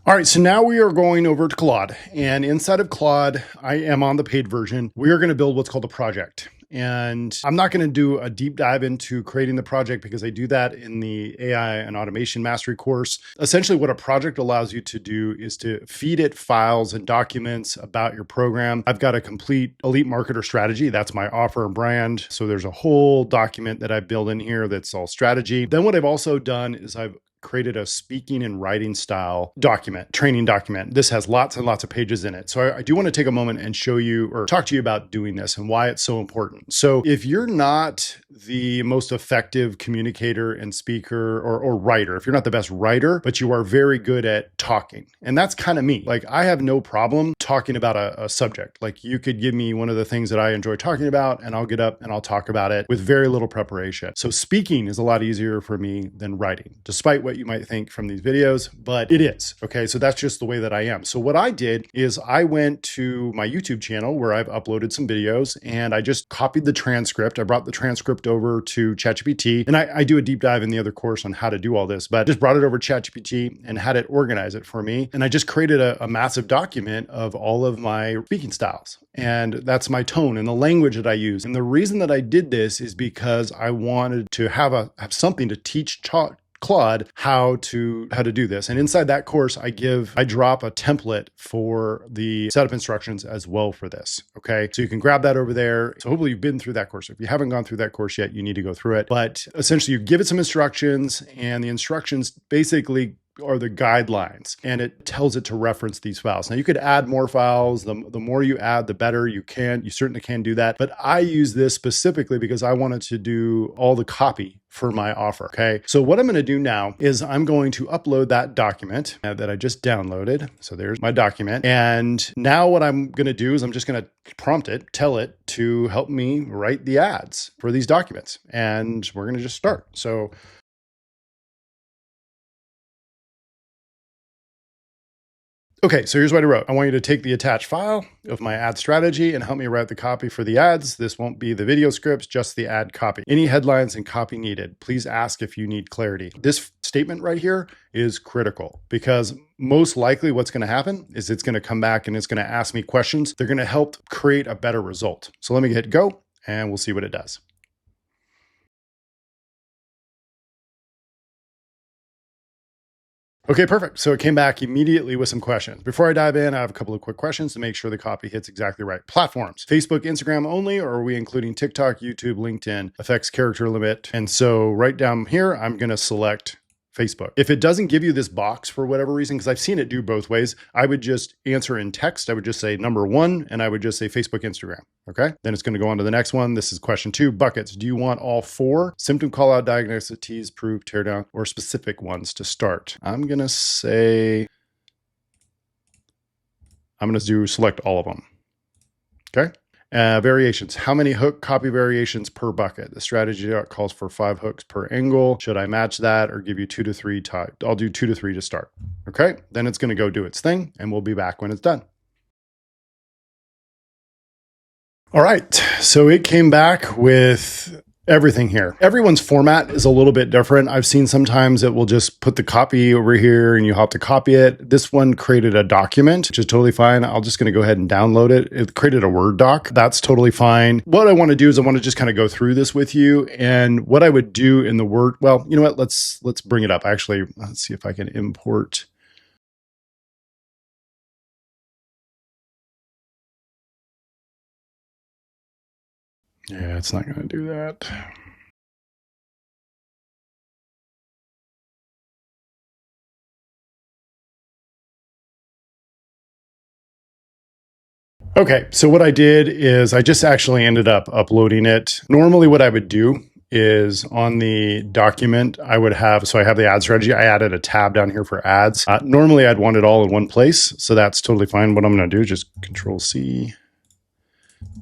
All right, so now we are going over to Claude, and inside of Claude, I am on the paid version. We are going to build what's called a project. And I'm not going to do a deep dive into creating the project because I do that in the AI and automation mastery course. Essentially, what a project allows you to do is to feed it files and documents about your program. I've got a complete elite marketer strategy. That's my offer and brand. So there's a whole document that I build in here that's all strategy. Then what I've also done is I've created a speaking and writing style document, training document. This has lots and lots of pages in it. So I do want to take a moment and show you or talk to you about doing this and why it's so important. So if you're not the most effective communicator and speaker or writer, if you're not the best writer, but you are very good at talking, and that's kind of me. Like I have no problem talking about a subject. Like you could give me one of the things that I enjoy talking about and I'll get up and I'll talk about it with very little preparation. So speaking is a lot easier for me than writing, despite what you might think from these videos, but it is. Okay, so that's just the way that I am. So what I did is I went to my YouTube channel where I've uploaded some videos and I just copied the transcript. I brought the transcript over to ChatGPT, and I do a deep dive in the other course on how to do all this, but just brought it over to ChatGPT and had it organize it for me. And I just created a massive document of all of my speaking styles. And that's my tone and the language that I use. And the reason that I did this is because I wanted to have something to teach Claude how to do this. And inside that course, I drop a template for the setup instructions as well for this. Okay. So you can grab that over there. So hopefully you've been through that course. If you haven't gone through that course yet, you need to go through it. But essentially you give it some instructions, and the instructions basically are the guidelines, and it tells it to reference these files. Now you could add more files. The more you add, the better you certainly can do that. But I use this specifically because I wanted to do all the copy for my offer. Okay. So what I'm going to do now is I'm going to upload that document that I just downloaded. So there's my document. And now what I'm going to do is I'm just going to tell it to help me write the ads for these documents. And we're going to just start. So okay, so here's what I wrote. I want you to take the attached file of my ad strategy and help me write the copy for the ads. This won't be the video scripts, just the ad copy. Any headlines and copy needed. Please ask if you need clarity. This statement right here is critical because most likely what's going to happen is it's going to come back and it's going to ask me questions. They're going to help create a better result. So let me hit go and we'll see what it does. Okay, perfect. So it came back immediately with some questions. Before I dive in, I have a couple of quick questions to make sure the copy hits exactly right. Platforms, Facebook, Instagram only, or are we including TikTok, YouTube, LinkedIn, affects character limit? And so right down here, I'm going to select Facebook. If it doesn't give you this box for whatever reason, because I've seen it do both ways, I would just answer in text. I would just say number 1, and I would just say Facebook, Instagram. Okay. Then it's going to go on to the next one. This is question 2, buckets. Do you want all 4? Symptom, call out, diagnosis, tease, prove, tear down, or specific ones to start? I'm going to select all of them. Okay. Variations. How many hook copy variations per bucket? The strategy calls for 5 hooks per angle. Should I match that or give you 2 to 3 type? I'll do 2 to 3 to start. Okay. Then it's going to go do its thing and we'll be back when it's done. All right. So it came back with everything here. Everyone's format is a little bit different. I've seen sometimes it will just put the copy over here and you have to copy it. This one created a document, which is totally fine. I'm just going to go ahead and download it. It created a Word doc. That's totally fine. What I want to do is I want to just kind of go through this with you. And what I would do in the Word, well, you know what? Let's bring it up. Actually, let's see if I can import. Yeah, it's not going to do that. Okay, so what I did is I just actually ended up uploading it. Normally what I would do is on the document, I have the ad strategy. I added a tab down here for ads. Normally I'd want it all in one place, so that's totally fine. What I'm going to do is just Control C.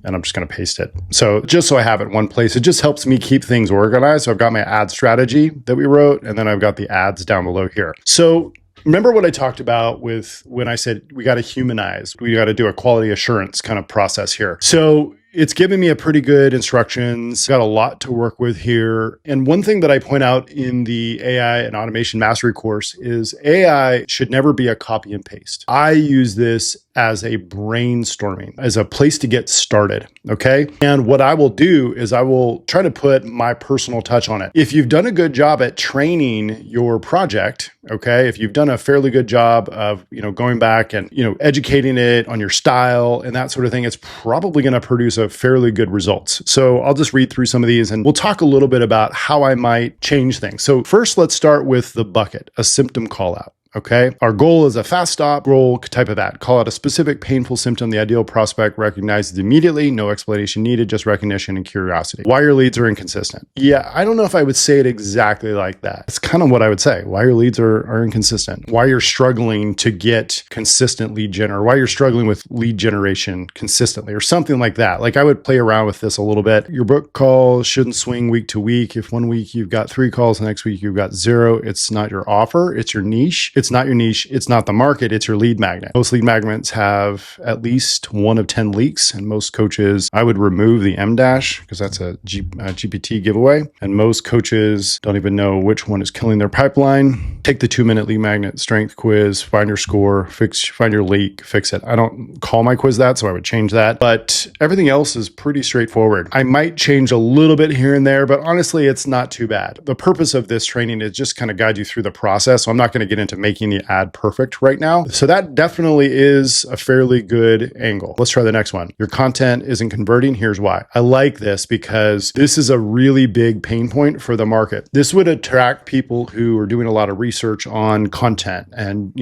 And I'm just going to paste it. So just so I have it in one place, it just helps me keep things organized. So I've got my ad strategy that we wrote, and then I've got the ads down below here. So remember what I talked about with when I said we got to humanize, we got to do a quality assurance kind of process here. So it's given me a pretty good instructions, got a lot to work with here. And one thing that I point out in the AI and automation mastery course is AI should never be a copy and paste. I use this as a brainstorming, as a place to get started, okay? And what I will do is I will try to put my personal touch on it. If you've done a good job at training your project, okay, if you've done a fairly good job of, going back and, educating it on your style and that sort of thing, it's probably going to produce a fairly good results. So I'll just read through some of these and we'll talk a little bit about how I might change things. So first, let's start with the bucket, a symptom call out. Okay. Our goal is a fast stop roll type of ad. Call out a specific painful symptom the ideal prospect recognizes immediately. No explanation needed, just recognition and curiosity. Why your leads are inconsistent. Yeah, I don't know if I would say it exactly like that. It's kind of what I would say. Why your leads are inconsistent. Why you're struggling to get consistent lead gen, or why you're struggling with lead generation consistently, or something like that. Like I would play around with this a little bit. Your book calls shouldn't swing week to week. If one week you've got 3 calls, the next week you've got 0, it's not your offer, it's your niche. It's not your niche. It's not the market. It's your lead magnet. Most lead magnets have at least 1 of 10 leaks. And most coaches, I would remove the M dash because that's a GPT giveaway. And most coaches don't even know which one is killing their pipeline. Take the 2-minute lead magnet strength quiz, find your score, find your leak, fix it. I don't call my quiz that, so I would change that. But everything else is pretty straightforward. I might change a little bit here and there, but honestly, it's not too bad. The purpose of this training is just kind of guide you through the process. So I'm not going to get into making the ad perfect right now. So that definitely is a fairly good angle. Let's try the next one. Your content isn't converting. Here's why. I like this because this is a really big pain point for the market. This would attract people who are doing a lot of research on content and,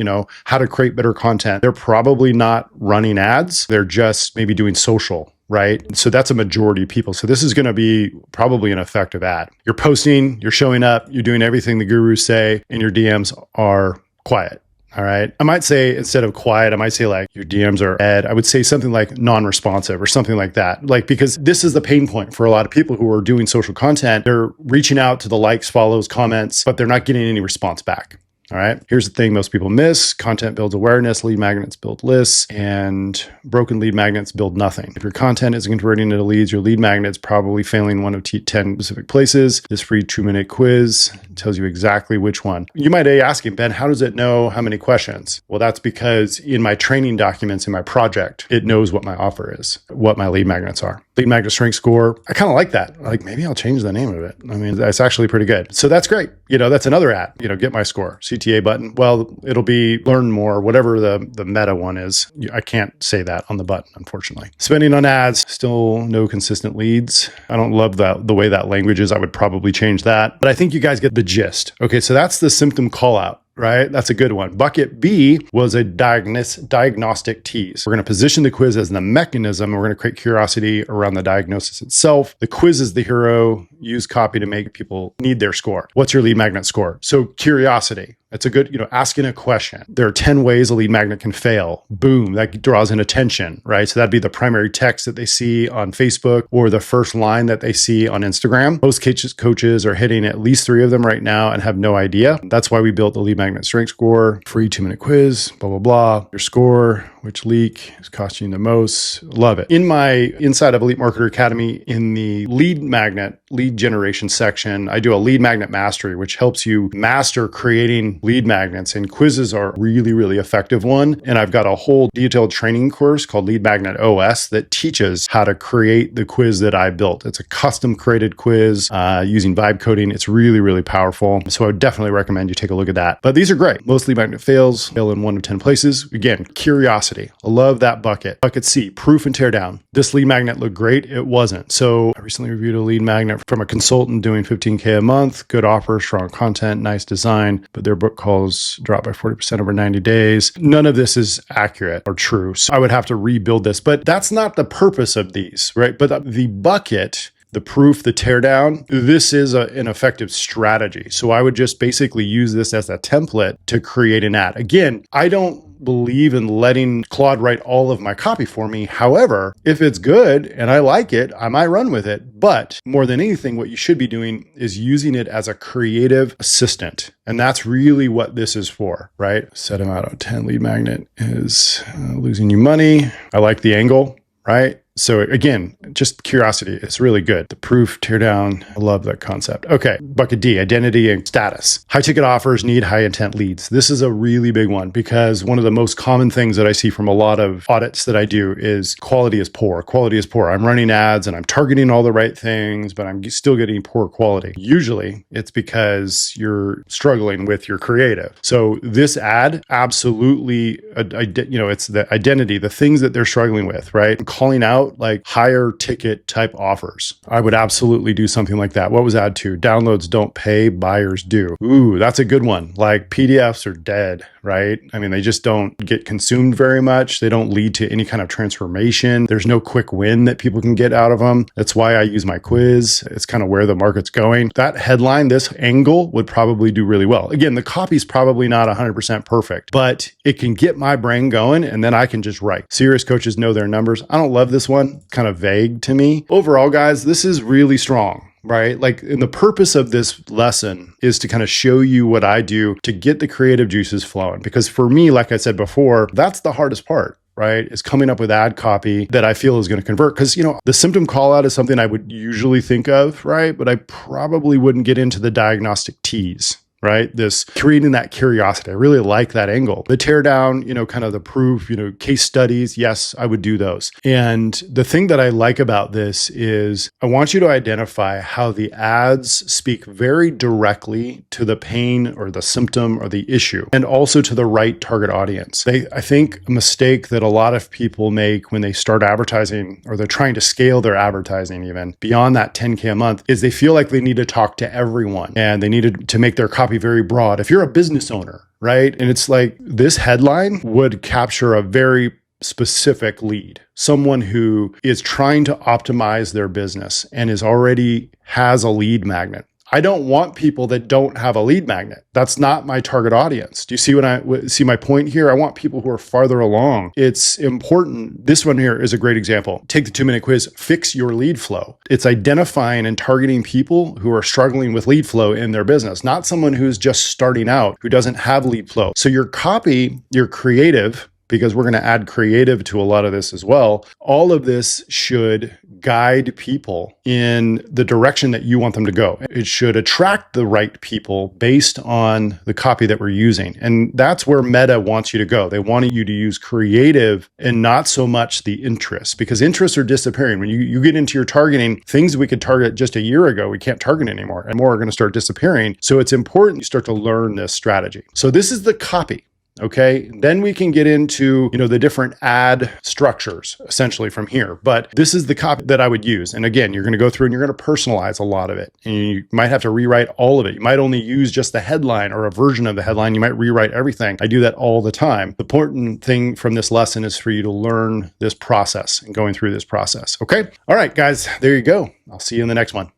how to create better content. They're probably not running ads. They're just maybe doing social. Right? So that's a majority of people. So this is going to be probably an effective ad. You're posting, you're showing up, you're doing everything the gurus say, and your DMs are quiet. All right. I might say instead of quiet, I might say like your DMs are dead. I would say something like non-responsive or something like that. Like, because this is the pain point for a lot of people who are doing social content. They're reaching out to the likes, follows, comments, but they're not getting any response back. All right. Here's the thing most people miss. Content builds awareness, lead magnets build lists, and broken lead magnets build nothing. If your content isn't converting into leads, your lead magnet's probably failing one of 10 specific places. This free 2-minute quiz tells you exactly which one. You might be asking, Ben, how does it know how many questions? Well, that's because in my training documents in my project, it knows what my offer is, what my lead magnets are. Lead magnet strength score. I kind of like that. Like maybe I'll change the name of it. I mean, that's actually pretty good. So that's great. That's another ad, get my score, CTA button. Well, it'll be learn more, whatever the meta one is. I can't say that on the button, unfortunately. Spending on ads, still no consistent leads. I don't love the way that language is. I would probably change that, but I think you guys get the gist. Okay. So that's the symptom call out. Right? That's a good one. Bucket B was a diagnostic tease. We're going to position the quiz as the mechanism. And we're going to create curiosity around the diagnosis itself. The quiz is the hero. Use copy to make people need their score. What's your lead magnet score? So curiosity. It's a good, asking a question. There are 10 ways a lead magnet can fail. Boom, that draws in attention, right? So that'd be the primary text that they see on Facebook or the first line that they see on Instagram. Most coaches are hitting at least 3 of them right now and have no idea. That's why we built the lead magnet strength score, free 2-minute quiz, blah, blah, blah. Your score, which leak is costing you the most. Love it. In my Inside of Elite Marketer Academy, in the lead generation section, I do a lead magnet mastery, which helps you master creating lead magnets, and quizzes are a really, really effective one. And I've got a whole detailed training course called Lead Magnet OS that teaches how to create the quiz that I built. It's a custom created quiz using vibe coding. It's really, really powerful. So I would definitely recommend you take a look at that. But these are great. Most lead magnet fail in 1 of 10 places. Again, curiosity. I love that bucket. Bucket C, proof and tear down. This lead magnet looked great. It wasn't. So I recently reviewed a lead magnet from a consultant doing $15K a month, good offer, strong content, nice design, but their book calls dropped by 40% over 90 days. None of this is accurate or true. So I would have to rebuild this, but that's not the purpose of these, right? But the bucket, the proof, the teardown, this is an effective strategy. So I would just basically use this as a template to create an ad. Again, I don't believe in letting Claude write all of my copy for me. However, if it's good and I like it, I might run with it. But more than anything, what you should be doing is using it as a creative assistant. And that's really what this is for, right? Set them out of 10 lead magnet is losing you money. I like the angle, right? So again, just curiosity. It's really good. The proof, tear down. I love that concept. Okay. Bucket D, identity and status. High ticket offers need high intent leads. This is a really big one because one of the most common things that I see from a lot of audits that I do is quality is poor. Quality is poor. I'm running ads and I'm targeting all the right things, but I'm still getting poor quality. Usually it's because you're struggling with your creative. So this ad absolutely, it's the identity, the things that they're struggling with, right? I'm calling out like higher ticket type offers. I would absolutely do something like that. What was ad 2? Downloads don't pay, buyers do. Ooh, that's a good one. Like PDFs are dead, right? I mean, they just don't get consumed very much. They don't lead to any kind of transformation. There's no quick win that people can get out of them. That's why I use my quiz. It's kind of where the market's going. That headline, this angle would probably do really well. Again, the copy's probably not 100% perfect, but it can get my brain going and then I can just write. Serious coaches know their numbers. I don't love this one, kind of vague to me. Overall, guys, this is really strong, right? Like, and the purpose of this lesson is to kind of show you what I do to get the creative juices flowing. Because for me, like I said before, that's the hardest part, right? Is coming up with ad copy that I feel is going to convert. Because, the symptom call out is something I would usually think of, right? But I probably wouldn't get into the diagnostic T's. Right? This creating that curiosity. I really like that angle. The tear down, kind of the proof, case studies. Yes, I would do those. And the thing that I like about this is I want you to identify how the ads speak very directly to the pain or the symptom or the issue, and also to the right target audience. I think a mistake that a lot of people make when they start advertising or they're trying to scale their advertising even beyond that 10K a month is they feel like they need to talk to everyone and they need to make their copy very broad. If you're a business owner, right? And it's like this headline would capture a very specific lead, someone who is trying to optimize their business and already has a lead magnet. I don't want people that don't have a lead magnet. That's not my target audience. Do you see see my point here? I want people who are farther along. It's important. This one here is a great example. Take the 2-minute quiz, fix your lead flow. It's identifying and targeting people who are struggling with lead flow in their business, not someone who's just starting out, who doesn't have lead flow. So your copy, your creative, because we're going to add creative to a lot of this as well. All of this should guide people in the direction that you want them to go. It should attract the right people based on the copy that we're using. And that's where Meta wants you to go. They want you to use creative and not so much the interests, because interests are disappearing. When you get into your targeting, things we could target just a year ago, we can't target anymore, and more are going to start disappearing. So it's important you start to learn this strategy. So this is the copy. Okay, then we can get into, the different ad structures essentially from here. But this is the copy that I would use. And again, you're going to go through and you're going to personalize a lot of it. And you might have to rewrite all of it. You might only use just the headline or a version of the headline. You might rewrite everything. I do that all the time. The important thing from this lesson is for you to learn this process and going through this process. Okay. All right, guys, there you go. I'll see you in the next one.